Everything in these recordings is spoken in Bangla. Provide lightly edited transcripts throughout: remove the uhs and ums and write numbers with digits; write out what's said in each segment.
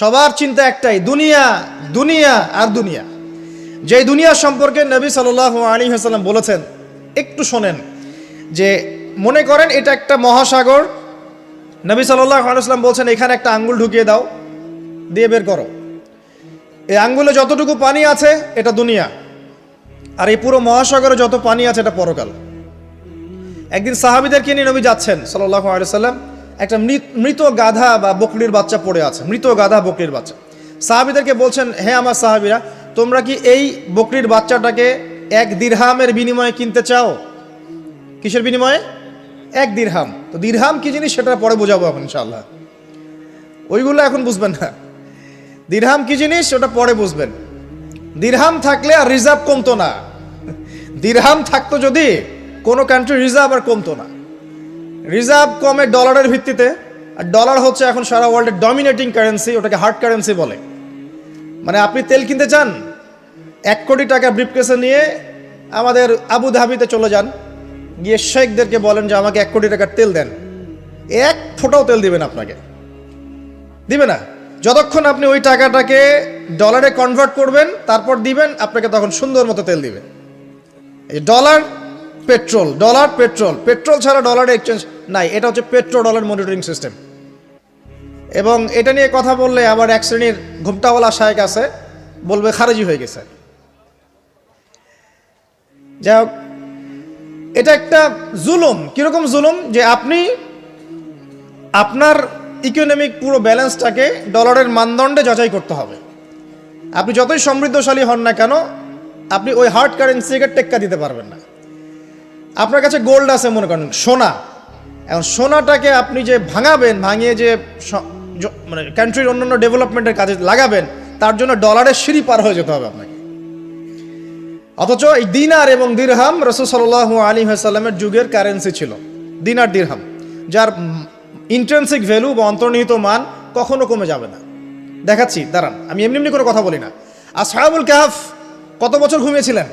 সবার চিন্তা একটাই, দুনিয়া, দুনিয়া আর দুনিয়া। যেই দুনিয়া সম্পর্কে নবী সাল্লাল্লাহু আলাইহি ওয়াসাল্লাম বলেছেন, একটু শোনেন, যে মনে করেন এটা একটা মহাসাগর। নবী সাল্লাল্লাহু আলাইহি ওয়াসাল্লাম বলছেন এখানে একটা আঙ্গুল ঢুকিয়ে দাও, দিয়ে বের করো। এই আঙ্গুলে যতটুকু পানি আছে এটা দুনিয়া, আর এই পুরো মহাসাগরে যত পানি আছে এটা পরকাল। একদিন সাহাবীদেরকে নিয়ে নবী যাচ্ছেন সাল্লাল্লাহু আলাইহি ওয়াসাল্লাম, একটা মৃত গাধা বা বকরির বাচ্চা পড়ে আছে, মৃত গাধা বকরির বাচ্চা। সাহাবীদেরকে বলছেন, হে আমার সাহাবীরা, তোমরা কি এই বকরির বাচ্চাটাকে 1 দিরহামের বিনিময়ে কিনতে চাও? কিসের বিনিময়ে? 1 দিরহাম। তো দিরহাম কি জিনিস সেটা পরে বোঝাবো এখন ইনশাআল্লাহ, ওইগুলো এখন বুঝবেন না। দিরহাম কি জিনিস ওটা পরে বুঝবেন। দিরহাম থাকলে আর রিজার্ভ কমতো না। দিরহাম থাকতো যদি কোনো কান্ট্রি রিজার্ভ আর কমতো না। রিজার্ভ কমে ডলারের ভিত্তিতে, আর ডলার হচ্ছে এখন সারা ওয়ার্ল্ডের ডমিনেটিং কারেন্সি, ওটাকে হার্ড কারেন্সি বলে। মানে আপনি তেল কিনতে চান, 1 কোটি টাকা ব্রিফকেসে নিয়ে আমাদের আবু ধাবিতে চলে যান, গিয়ে শেখদেরকে বলেন যে আমাকে 1 কোটি টাকার তেল দেন, 1 ফোঁটাও তেল দিবেন আপনাকে, দিবে না। যতক্ষণ আপনি ওই টাকাটাকে ডলারে কনভার্ট করবেন তারপর দিবেন, আপনাকে তখন সুন্দর মতো তেল দিবে। এই dollar petrol, dollar petrol, petrol ছাড়া ডলারের এক্সচেঞ্জ নাই। এটা হচ্ছে পেট্রো ডলার মনিটরিং সিস্টেম। এবং এটা নিয়ে কথা বললে আবার এক শ্রেণীর ঘুমটাওয়ালা শায়েখ আছে, বলবে খারেজি হয়ে গেছে। যাই হোক, এটা একটা জুলুম। কিরকম জুলুম? যে আপনি আপনার ইকোনমিক পুরো ব্যালেন্সটাকে ডলারের মানদণ্ডে যাচাই করতে হবে। আপনি যতই সমৃদ্ধশালী হন না কেন, আপনি ওই হার্ড কারেন্সিকে টেক্কা দিতে পারবেন না। আপনার কাছে গোল্ড আছে মনে করেন, সোনা। এখন সোনাটাকে আপনি যে ভাঙাবেন, ভাঙিয়ে যে মানে কান্ট্রির অন্যান্য ডেভেলপমেন্টের কাজে লাগাবেন, তার জন্য ডলারের সিঁড়ি পার হয়ে যেতে হবে আপনাকে। অথচ এই দিনার এবং দিরহাম রাসূল সাল্লাল্লাহু আলাইহি ওয়াসাল্লামের যুগের কারেন্সি ছিল, দিনার দিরহাম, যার ইন্ট্রিনসিক ভ্যালু বা অন্তর্নিহিত মান কখনো কমে যাবে না। দেখাচ্ছি, দাঁড়ান, আমি এমনি এমনি করে কথা বলি না। আসহাবুল কাহফ কত বছর ঘুমিয়েছিলেন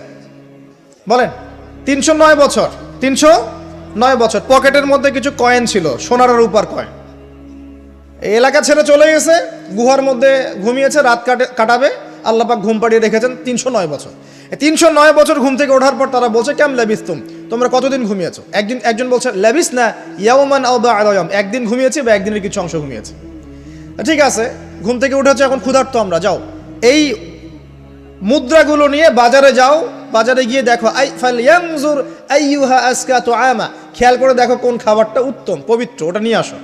বলেন? 309 বছর। 309 বছর। পকেটের মধ্যে কিছু কয়েন ছিল, সোনার আর রূপার কয়েন। এই এলাকা ছেড়ে চলে গেছে, গুহার মধ্যে ঘুমিয়েছে, রাত কাটাবে। আল্লাহ পাক ঘুম পাড়িয়ে রেখেছেন 309 বছর। 309 বছর ঘুম থেকে ওঠার পর তারা বলছে, কেম লাবিস্তুম, তোমরা কতদিন ঘুমিয়েছো? একজন বলছে লাবিস না ইয়াওমান আও বা'দা ইয়াওম, একদিন ঘুমিয়েছি বা একদিনের কিছু অংশ ঘুমিয়েছি। ঠিক আছে, ঘুম থেকে উঠেছে, এখন ক্ষুধার্ত আমরা, যাও এই মুদ্রাগুলো নিয়ে বাজারে যাও, বাজারে গিয়ে দেখো ফালয়ানজুর আইয়ুহা আজকা তুআমা, খেয়াল করে দেখো কোন খাবারটা উত্তম পবিত্র, ওটা নিয়ে আসো।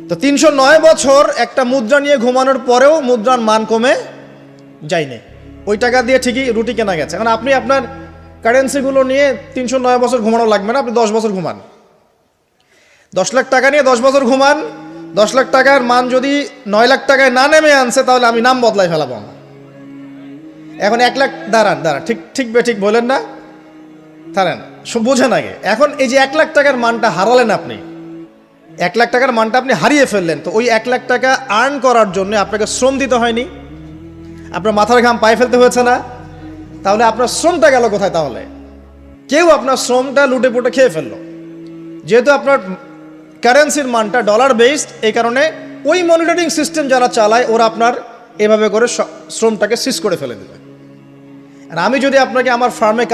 তো 309 বছর একটা মুদ্রা নিয়ে ঘুমানোর পরেও মুদ্রার মান কমে যায়নি। ওই টাকা দিয়ে ঠিকই রুটি কেনা গেছে। এখন আপনি আপনার কারেন্সিগুলো নিয়ে 309 বছর ঘুমানো লাগবে না, আপনি 10 বছর ঘুমান। 10 লাখ টাকা নিয়ে 10 বছর ঘুমান। 10 লাখ টাকার মান যদি 9 লাখ টাকায় না নেমে আনছে, তাহলে আমি নাম বদলাই ফেলাবো। এখন 1 লাখ, দাঁড়ান, ঠিক বলেন না, দাঁড়ান, বোঝেন আগে। এখন এই যে 1 লাখ টাকার মানটা হারালেন আপনি, 1 লাখ টাকার মানটা আপনি হারিয়ে ফেললেন। তো ওই 1 লাখ টাকা আর্ন করার জন্য আপনাকে শ্রম দিতে হয়নি? আপনার মাথার ঘাম পায়ে ফেলতে হয়েছে না? তাহলে আপনার শ্রমটা গেল কোথায়? তাহলে কেউ আপনার শ্রমটা লুটে পুটে খেয়ে ফেললো। যেহেতু আপনার কারেন্সির মানটা ডলার বেসড, এই কারণে ওই মনিটরিং সিস্টেম যারা চালায় ওরা আপনার এভাবে করে শ্রমটাকে সিজ করে ফেলে দেবে। আর আমি যদি আপনাকে আমার ফার্মে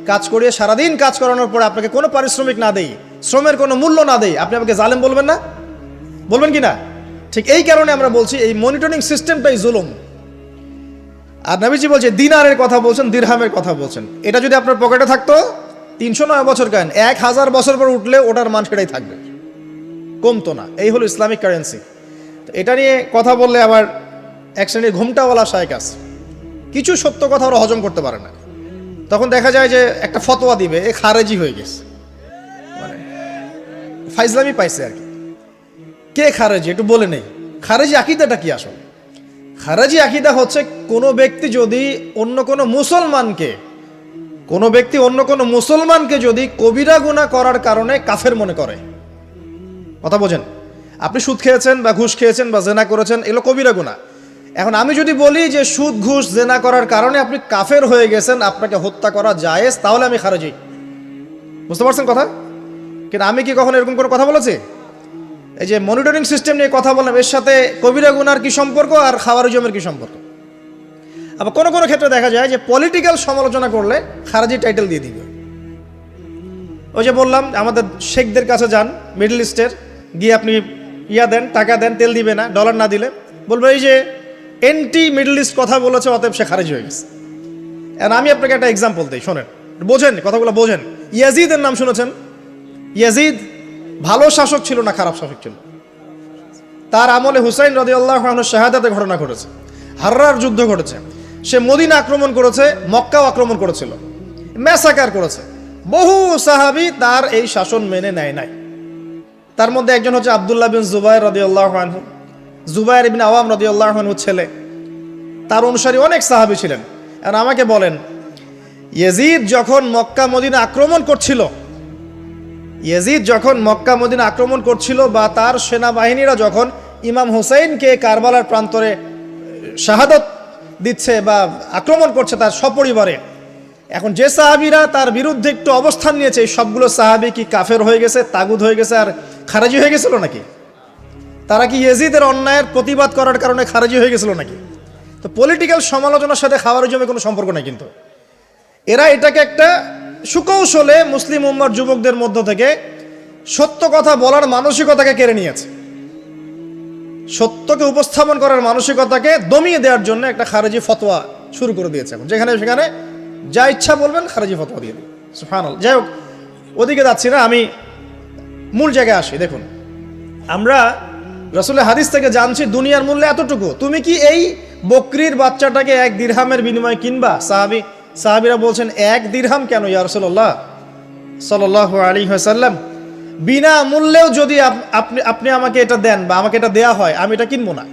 কাজ করিয়ে সারাদিন কাজ করানোর পরে আপনাকে কোনো পারিশ্রমিক না দেই, শ্রমের কোনো মূল্য না দেই, আপনি আমাকে জালেম বলবেন না? বলবেন কি না? ঠিক এই কারণে আমরা বলছি এই মনিটরিং সিস্টেমটাই জুলুম। আর নবীজি বলছে, দিনারের কথা বলছেন, দিরহামের কথা বলছেন। এটা যদি আপনার পকেটে থাকতো 309 বছর কেন, 1000 বছর পর উঠলে ওটার মান সেটাই থাকবে, কমতো না। এই হলো ইসলামিক কারেন্সি। তো এটা নিয়ে কথা বললে আবার এক শ্রেণীর ঘুমটাওয়ালা শায়েখ আছে, কিছু সত্য কথা ওরা হজম করতে পারে না। তখন দেখা যায় যে একটা ফতোয়া দিবে, এ খারেজি হয়ে গেছে, মানে ফাইজলামি পাইছে আর কি। কে খারেজি একটু বলে নেই। খারেজি আকীদাটা কি আসলে? খারেজি আকীদা হচ্ছে কোনো ব্যক্তি যদি অন্য কোনো মুসলমানকে যদি কবিরা গুনাহ করার কারণে কাফের মনে করে। কথা বোঝেন? আপনি সুদ খেয়েছেন বা ঘুষ খেয়েছেন বা জেনা করেছেন, এগুলো কবিরা গুনাহ। এখন আমি যদি বলি যে সুদ ঘুষ জেনা করার কারণে আপনি কাফের হয়ে গেছেন, আপনাকে হত্যা করা জায়েজ, তাহলে আমি খারেজি। বুঝতে পারছেন কথা? কিন্তু আমি কি কখনো এরকম করে কথা বলেছি? এই যে মনিটরিং সিস্টেম নিয়ে কথা বললাম, এর সাথে কবিরা গুনার কি সম্পর্ক আর খাওয়ারিজমের কি সম্পর্ক? আবার কোনো কোনো ক্ষেত্রে দেখা যায় যে পলিটিক্যাল সমালোচনা করলে খারাজি টাইটেল দিয়ে দিবে। ওই যে বললাম আমাদের শেখদের কাছে যান মিডল ইস্টের, গিয়ে আপনি দেন, টাকা দেন, তেল দিবে না, ডলার না দিলে বলবো এই যে এন্টি মিডল ইস্ট কথা বলেছে, অতএব সে খারিজ হয়ে গেছে। আর আমি আপনাকে একটা এক্সাম্পল দিই, শোনেন, বোঝেন কথাগুলো বোঝেন। ইয়াজিদের নাম শুনেছেন? ইয়াজিদ ভালো শাসক ছিল না খারাপ শাসক ছিল? তার আমলে হুসাইন রাদিয়াল্লাহু আনহুর শাহাদাতের ঘটনা ঘটেছে, হাররার যুদ্ধ ঘটেছে, সে মদিনা আক্রমণ করেছে, মক্কাও আক্রমণ করেছিল, ম্যাসাকার করেছে। বহু সাহাবী তার এই শাসন মেনে নেয় নাই। তার মধ্যে একজন হচ্ছে আব্দুল্লাহ বিন জুবাইর রাদিয়াল্লাহু আনহু, জুবাইর ইবনে আওয়াম রাদিয়াল্লাহু আনহুর ছেলে। তার অনুসারী অনেক সাহাবী ছিলেন। আর আমাকে বলেন, ইয়াজিদ যখন মক্কা মদিনা আক্রমণ করছিল, বা তার সেনাবাহিনীরা যখন ইমাম হুসাইনকে কারবালার প্রান্তরে শাহাদত দিচ্ছে বা আক্রমণ করছে তার সপরিবারে, এখন যে সাহাবীরা তার বিরুদ্ধে একটু অবস্থান নিয়েছে, এই সবগুলো সাহাবী কি কাফের হয়ে গেছে, তাগুত হয়ে গেছে আর খারেজি হয়ে গেছিল নাকি? তারা কি ইয়াজিদের অন্যায়ের প্রতিবাদ করার কারণে খারেজি হয়ে গেছিল নাকি? তো পলিটিক্যাল সমালোচনার সাথে খাওয়ারিজমের কোনো সম্পর্ক নাই। কিন্তু এরা এটাকে একটা সুকৌশলে মুসলিম উম্মার যুবকদের মধ্য থেকে সত্য কথা বলার মানসিকতাকে কেড়ে নিয়েছে, সত্যকে উপস্থাপন করার মানসিকতাকে দমিয়ে দেওয়ার জন্য একটা খারেজি ফতোয়া শুরু করে দিয়েছে। এখন যেখানে সেখানে যা ইচ্ছা বলবেন খারেজি ফতোয়া দিয়ে দিন। সুবহানাল্লাহ। যাই হোক, ওদিকে যাচ্ছি না, আমি মূল জায়গায় আসি। দেখুন, আমরা রাসূলের হাদিস থেকে জানছি দুনিয়ার মূল্য এতটুকু। তুমি কি এই বকরির বাচ্চাটাকে 1 দিরহামের বিনিময়ে কিনবা? সাহাবীরা বলছেন 1 দিরহাম কেন ইয়া রাসূলুল্লাহ সাল্লাল্লাহু আলাইহি ওয়াসাল্লাম, বিনা মূল্যেও যদি আপনি আমাকে এটা দেন বা আমাকে এটা দেয়া হয়, আমি এটা কিনবো না।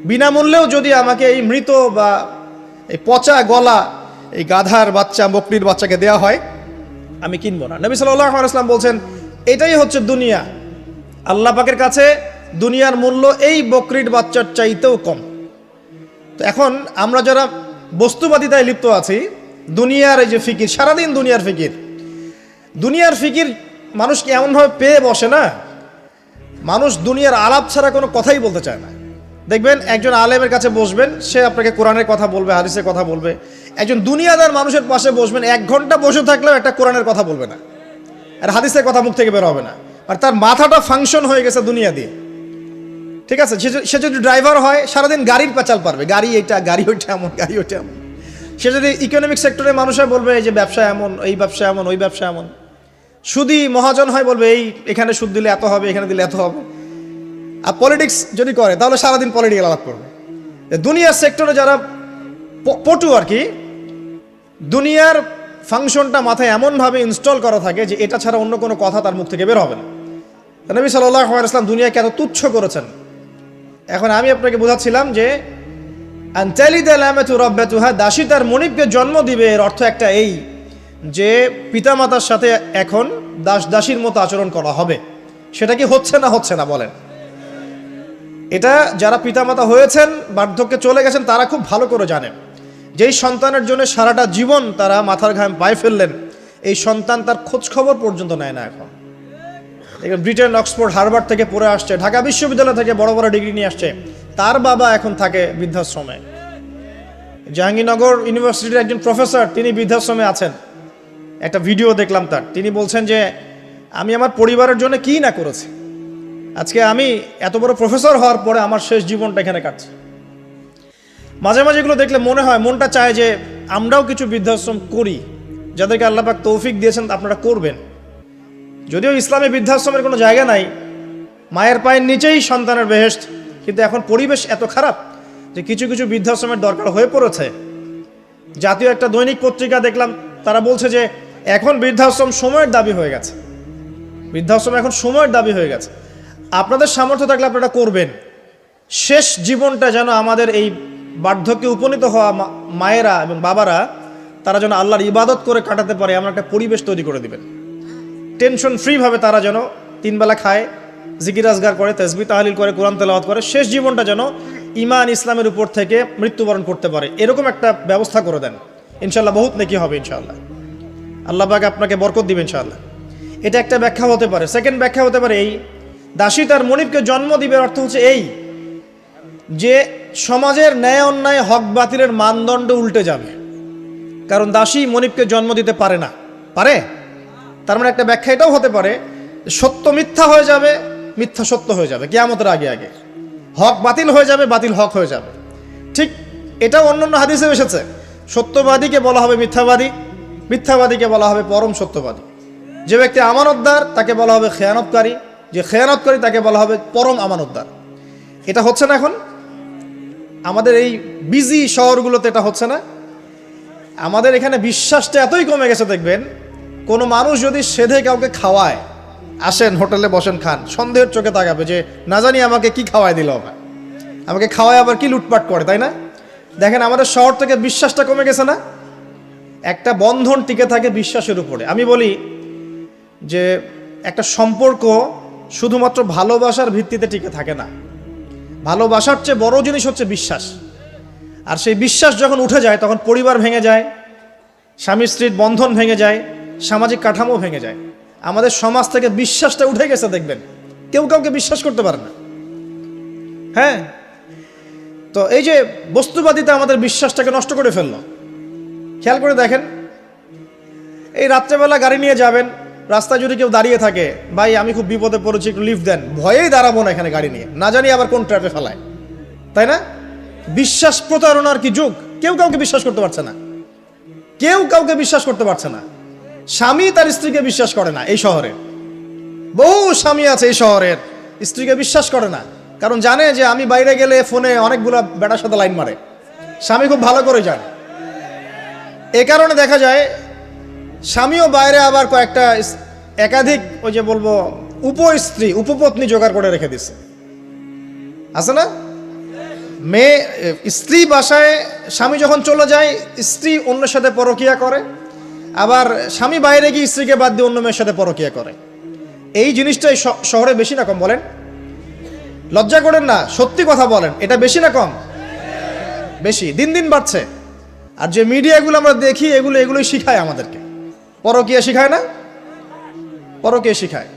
বিনামূল্যেও যদি আমাকে এই মৃত বা এই পচা গলা এই গাধার বাচ্চা, বকরির বাচ্চাকে দেয়া হয়, আমি কিনবো না। নবী সাল্লাল্লাহু আলাইহি ওয়াসাল্লাম বলছেন এটাই হচ্ছে দুনিয়া। আল্লাহ পাকের কাছে দুনিয়ার মূল্য এই বকরির বাচ্চার চাইতেও কম। তো এখন আমরা যারা বস্তুবাদিতায় লিপ্ত আছি, দুনিয়ার এই যে ফিকির, সারাদিন দুনিয়ার ফিকির মানুষকে এমনভাবে পেয়ে বসে না, মানুষ দুনিয়ার আলাপ ছাড়া কোনো কথাই বলতে চায় না। দেখবেন একজন আলেমের কাছে বসবেন, সে আপনাকে কোরআনের কথা বলবে, হাদিসের কথা বলবে। একজন দুনিয়াদার মানুষের পাশে বসবেন, 1 ঘন্টা বসে থাকলেও একটা কোরআনের কথা বলবে না, আর হাদিসের কথা মুখ থেকে বের হবে না। আর তার মাথাটা ফাংশন হয়ে গেছে দুনিয়া দিয়ে। ঠিক আছে, সে যদি ড্রাইভার হয় সারাদিন গাড়ির পেঁচাল পারবে, গাড়ি এটা, গাড়ি ওইটা এমন, গাড়ি ওইটা এমন। সে যদি ইকোনমিক সেক্টরের মানুষ হয় বলবে এই যে ব্যবসা এমন, এই ব্যবসা এমন, ওই ব্যবসা এমন। সুদী মহাজন হয় বলবে এই এখানে সুদ দিলে এত হবে, এখানে দিলে এত হবে। আর পলিটিক্স যদি করে তাহলে সারাদিন পলিটিক্যাল আলাপ করবে। দুনিয়ার সেক্টরে যারা পটু আর কি, দুনিয়ার ফাংশনটা মাথায় এমনভাবে ইনস্টল করা থাকে যে এটা ছাড়া অন্য কোনো কথা তার মুখ থেকে বের হবে না। নবী সাল্লাল্লাহু আলাইহি ওয়াসাল্লাম দুনিয়াকে এত তুচ্ছ করেছেন। এখন আমি আপনাকে বোঝাচ্ছিলাম যে আনতালিদাল আমাতু রাব্বাতুহা, দাসী তার মনিবকে জন্ম দিবে, এর অর্থ একটা এই যে পিতামাতার সাথে এখন দাসীর মতো আচরণ করা হবে। সেটা কি হচ্ছে না বলেন? এটা যারা পিতামাতা হয়েছেন, বার্ধক্যে চলে গেছেন, তারা খুব ভালো করে জানেন। যেই সন্তানের জন্য সারাটা জীবন তারা মাথার ঘাম পায়ে ফেললেন, এই সন্তান তার খোঁজ খবর পর্যন্ত নেয় না। এখন ব্রিটেন, অক্সফোর্ড, হার্ভার্ড থেকে পড়ে আসছে, ঢাকা বিশ্ববিদ্যালয় থেকে বড় বড় ডিগ্রি নিয়ে আসছে, তার বাবা এখন থাকে বৃদ্ধাশ্রমে। জাহাঙ্গীরনগর ইউনিভার্সিটির একজন প্রফেসর, তিনি বৃদ্ধাশ্রমে আছেন। একটা ভিডিও দেখলাম তার, তিনি বলছেন যে আমি আমার পরিবারের জন্য কি না করেছি, আজকে আমি এত বড় প্রফেসর হওয়ার পরে আমার শেষ জীবনটা এখানে কাটছে। মাঝে মাঝে এগুলো দেখলে মনে হয়, মনটা চায় যে আমরাও কিছু বৃদ্ধাশ্রম করি, যাদেরকে আল্লাহ পাক তৌফিক দিয়েছেন আপনারা করবেন। যদিও ইসলামে বৃদ্ধাশ্রমের কোনো জায়গা নাই, মায়ের পায়ের নিচেই সন্তানের বেহেশত, কিন্তু এখন পরিবেশ এত খারাপ যে কিছু কিছু বৃদ্ধাশ্রমের দরকার হয়ে পড়েছে। জাতীয় একটা দৈনিক পত্রিকা দেখলাম, তারা বলছে যে এখন বৃদ্ধাশ্রম সময়ের দাবি হয়ে গেছে, বৃদ্ধাশ্রম এখন সময়ের দাবি হয়ে গেছে। আপনাদের সামর্থ্য থাকলে আপনারা করবেন। শেষ জীবনটা যেন আমাদের এই বার্ধক্যে উপনীত হওয়া মায়েরা এবং বাবারা, তারা যেন আল্লাহর ইবাদত করে কাটাতে পারে এমন একটা পরিবেশ তৈরি করে দিবেন। টেনশন ফ্রিভাবে তারা যেন 3 বেলা খায়, জিকির আজগার করে, তাসবিহ তাহলিল করে, কোরআন তেলাওয়াত করে, শেষ জীবনটা যেন ঈমান ইসলামের উপর থেকে মৃত্যুবরণ করতে পারে, এরকম একটা ব্যবস্থা করে দেন। ইনশাআল্লাহ বহুত নেকি হবে ইনশাআল্লাহ। আল্লাহ পাক আপনাকে বরকত দিবেন ইনশাআল্লাহ। এটা একটা ব্যাখ্যা হতে পারে। সেকেন্ড ব্যাখ্যা হতে পারে এই দাসী তার মনিবকে জন্ম দিবে অর্থ হচ্ছে এই যে সমাজের ন্যায় অন্যায় হক বাতিলের মানদণ্ড উল্টে যাবে, কারণ দাসী মনিবকে জন্ম দিতে পারে না। পারে? তার মানে একটা ব্যাখ্যা এটাও হতে পারে, সত্য মিথ্যা হয়ে যাবে, মিথ্যা সত্য হয়ে যাবে কিয়ামতের আগে আগে, হক বাতিল হয়ে যাবে, বাতিল হক হয়ে যাবে। ঠিক এটাও অন্যান্য হাদিসে এসেছে, সত্যবাদীকে বলা হবে মিথ্যাবাদী, মিথ্যাবাদীকে বলা হবে পরম সত্যবাদী। যে ব্যক্তি আমানতদার তাকে বলা হবে খেয়ানতকারী, যে খেয়ানতকারী তাকে বলা হবে পরম আমানতদার। এটা হচ্ছে না এখন আমাদের এই বিজি শহরগুলোতে, এটা হচ্ছে না। আমাদের এখানে বিশ্বাসটা এতই কমে গেছে, দেখবেন কোনো মানুষ যদি সেধে কাউকে খাওয়ায়, আসেন হোটেলে বসেন খান, সন্দেহের চোখে তাকাবে যে না জানি আমাকে কি খাওয়াই দিল, আমাকে খাওয়ায় আবার কি লুটপাট করে, তাই না? দেখেন আমাদের শহর থেকে বিশ্বাসটা কমে গেছে না। একটা বন্ধন টিকে থাকে বিশ্বাসের উপরে। আমি বলি যে একটা সম্পর্ক শুধুমাত্র ভালোবাসার ভিত্তিতে টিকে থাকে না, ভালোবাসার চেয়ে বড় জিনিস হচ্ছে বিশ্বাস। আর সেই বিশ্বাস যখন উঠে যায় তখন পরিবার ভেঙে যায়, স্বামী স্ত্রীর বন্ধন ভেঙে যায়, সামাজিক কাঠামো ভেঙে যায়। আমাদের সমাজ থেকে বিশ্বাসটা উঠে গেছে, দেখবেন কেউ কাউকে বিশ্বাস করতে পারে না। হ্যাঁ, তো এই যে বস্তুবাদিতা আমাদের বিশ্বাসটাকে নষ্ট করে ফেললো। খেয়াল করে দেখেন, এই রাত্রেবেলা গাড়ি নিয়ে যাবেন, রাস্তায় যদি কেউ দাঁড়িয়ে থাকে, ভাই আমি খুব বিপদে পড়েছি একটু লিফট দেন, ভয়েই দাঁড়াবো না এখানে গাড়ি নিয়ে, না জানি আবার কোন ট্র্যাপে ফেলায়, তাই না? বিশ্বাস প্রতারণার কি যুগ, কেউ কাউকে বিশ্বাস করতে পারছে না, কেউ কাউকে বিশ্বাস করতে পারছে না। স্বামী তার স্ত্রীকে বিশ্বাস করে না। এই শহরে বহু স্বামী আছে এই শহরের, স্ত্রীকে বিশ্বাস করে না, কারণ জানে যে আমি বাইরে গেলে ফোনে অনেকগুলো বেটার সাথে লাইন মারে, স্বামী খুব ভালো করে জানে। এ কারণে দেখা যায় স্বামীও বাইরে আবার কয়েকটা একাধিক ওই যে বলবো উপস্ত্রী উপপত্নী জোগাড় করে রেখে দিচ্ছে, আছে না? মেয়ে স্ত্রী বাসায়, স্বামী যখন চলে যায় স্ত্রী অন্যের সাথে পরকিয়া করে, আবার স্বামী বাইরে গিয়ে স্ত্রীকে বাদ দিয়ে অন্য মেয়ের সাথে পরকিয়া করে। এই জিনিসটাই শহরে বেশি না কম বলেন? লজ্জা করেন না, সত্যি কথা বলেন, এটা বেশি না কম? বেশি, দিন দিন বাড়ছে। আর যে মিডিয়াগুলো আমরা দেখি এগুলোই শিখায় আমাদেরকে, পরকীয়া শিখায় না? পরকীয়া শিখায়।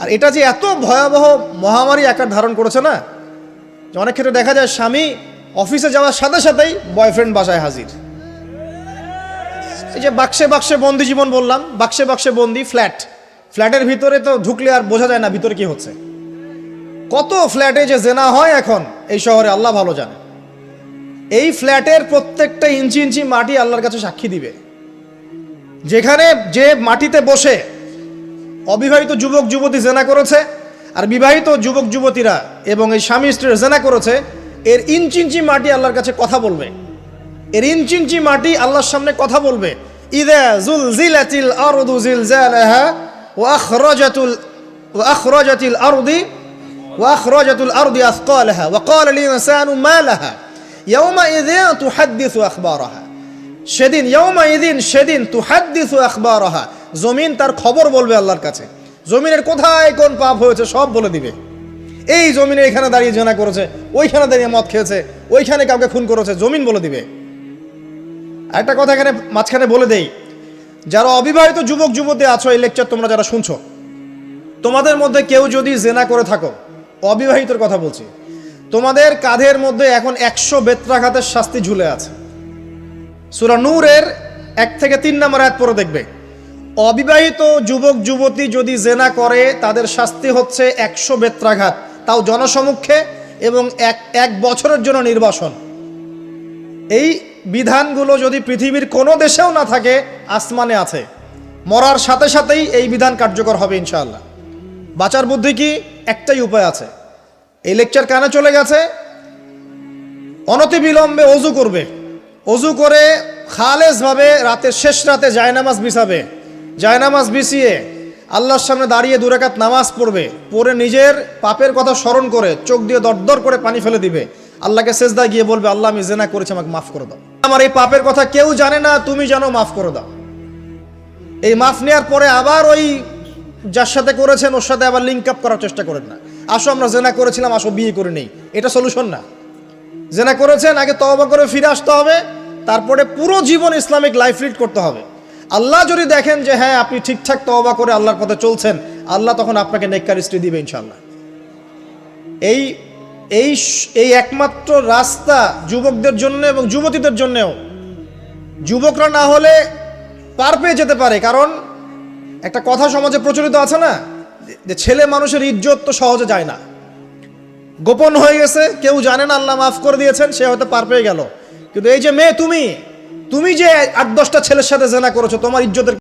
আর এটা যে এত ভয়াবহ মহামারী আকার ধারণ করেছে না, যে অনেক ক্ষেত্রে দেখা যায় স্বামী অফিসে যাওয়ার সাথে সাথেই বয়ফ্রেন্ড বাসায় হাজির। এই যে বাক্সে বাক্সে বন্দি জীবন বললাম, বাক্সে বাক্সে বন্দি ফ্ল্যাটের ভিতরে তো ঢুকলে আর বোঝা যায় না ভিতরে কি হচ্ছে। কত ফ্ল্যাটে যে জেনা হয় এখন এই শহরে আল্লাহ ভালো জানে। এই ফ্ল্যাটের প্রত্যেকটা ইঞ্চি ইঞ্চি মাটি আল্লাহর কাছে সাক্ষী দিবে। যেখানে যে মাটিতে বসে অবিবাহিত যুবক যুবতী জেনা করেছে আর বিবাহিত যুবক যুবতীরা এবং এই স্বামী স্ত্রীর জেনা করেছে, এর ইঞ্চি ইঞ্চি মাটি আল্লাহর কাছে কথা বলবে। এর ইঞ্চি ইঞ্চি মাটি আল্লাহর সামনে কথা বলবে। ইযা যুলজিলাতিল আরদু জিলজালাহা ওয়া আখরাজাতিল আরদি আসকালাহা ওয়া ক্বালা লিল ইনসানু মা লাহা ইয়াওমাইযিন তুহাদ্দিসু আখবারাহা। সেদিন তুহাদ্দিসু আখবারাহা, জমিন তার খবর বলবে আল্লাহর কাছে। জমিনের কোথায় কোন পাপ হয়েছে সব বলে দিবে। এই জমিনে এখানে দাঁড়িয়ে জেনা করেছে, ওইখানে দাঁড়িয়ে মদ খেয়েছে, ওইখানে কাউকে খুন করেছে, জমিন বলে দিবে। একটা কথা এখানে মাঝখানে বলে দেই, যারা অবিবাহিত যুবক যুবতী আছো, এই লেকচার তোমরা যারা শুনছো, তোমাদের মধ্যে কেউ যদি জেনা করে থাকো, অবিবাহিতর কথা বলছি, তোমাদের কাঁধের মধ্যে এখন 100 বেত্রাঘাতের শাস্তি ঝুলে আছে। সূরা নূরের 1 থেকে 3 নম্বর আয়াত পড়ে দেখবে, অবিবাহিত যুবক যুবতী যদি জেনা করে তাদের শাস্তি হচ্ছে 100 বেত্রাঘাত, তাও জনসমক্ষে, এবং এক বছরের জন্য নির্বাসন। এই বিধানগুলো যদি পৃথিবীর কোনো দেশেও না থাকে, আসমানে আছে। মরার সাথে সাথেই এই বিধান কার্যকর হবে ইনশাআল্লাহ। বাঁচার বুদ্ধি কি? একটাই উপায় আছে। এই লেকচার কানে চলে গেছে, অনতিবিলম্বে অজু করবে, অজু করে খালেসভাবে রাতের শেষ রাতে জায়নামাজ বিছাবে, জায়নামাজ বিছিয়ে আল্লাহর সামনে দাঁড়িয়ে 2 রাকাত নামাজ পড়বে, পড়ে নিজের পাপের কথা স্মরণ করে চোখ দিয়ে দরদর করে পানি ফেলে দিবে, আল্লাহকে সেজদায় গিয়ে বলবে, আল্লাহ আমি জেনা করেছি, আমাকে মাফ করে দাও, আমার এই পাপের কথা কেউ জানে না, তুমি জানো, মাফ করে দাও। এই মাফ নেওয়ার পরে আবার ওই যার সাথে করেছেন ওর সাথে আবার লিঙ্ক আপ করার চেষ্টা করেন না। আসো আমরা জেনা করেছিলাম, আসো বিয়ে করে নেই, এটা সলিউশন না। জেনা করেছেন, আগে তওবা করে ফিরে আসতে হবে, তারপরে পুরো জীবন ইসলামিক লাইফ লিড করতে হবে। আল্লাহ যদি দেখেন যে হ্যাঁ আপনি ঠিকঠাক তওবা করে আল্লাহর পথে চলছেন, আল্লাহ তখন আপনাকে নেককার স্ত্রী দিবে ইনশাল্লাহ। এই এই এই একমাত্র রাস্তা যুবকদের জন্য এবং যুবতীদের জন্যেও। যুবকরা না হলে পার পেয়ে যেতে পারে, কারণ একটা কথা সমাজে প্রচলিত আছে না, যে ছেলে মানুষের ইজ্জত তো সহজে যায় না, গোপন হয়ে গেছে, কেউ জানে না, আল্লাহ মাফ করে দিয়েছেন, সে হয়তো পার পেয়ে গেল। কিন্তু এই যে মেয়ে, তুমি যে 8-10টা ছেলের সাথে জেনা করেছো, তোমার ইজ্জতের